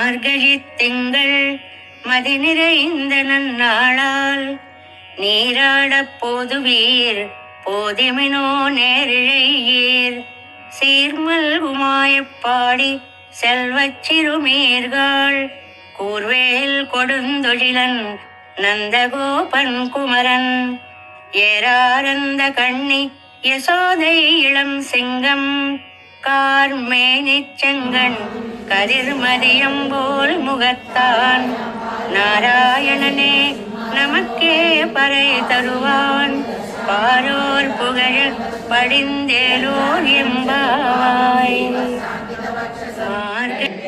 மார்கழித் திங்கள் மதி நிறைந்த நன்னாளால் நீராடப் போதுவீர் போதிமினோ நேரிழையீர் சீர்மல்குமாயப்பாடி செல்வச் சிறுமீர்கள் கூர்வேல் கொடுந்தொழிலன் நந்தகோபன் குமரன் ஏராரந்த கண்ணி யசோதை இளம் சிங்கம் கார்மேனிச் செங்கண் கதிர்மதியம்போல் முகத்தான் நாராயணனே நமக்கே பறை தருவான் பாரோர் புகழ படிந்தேலோர் எம்பாவாய். மார்கழி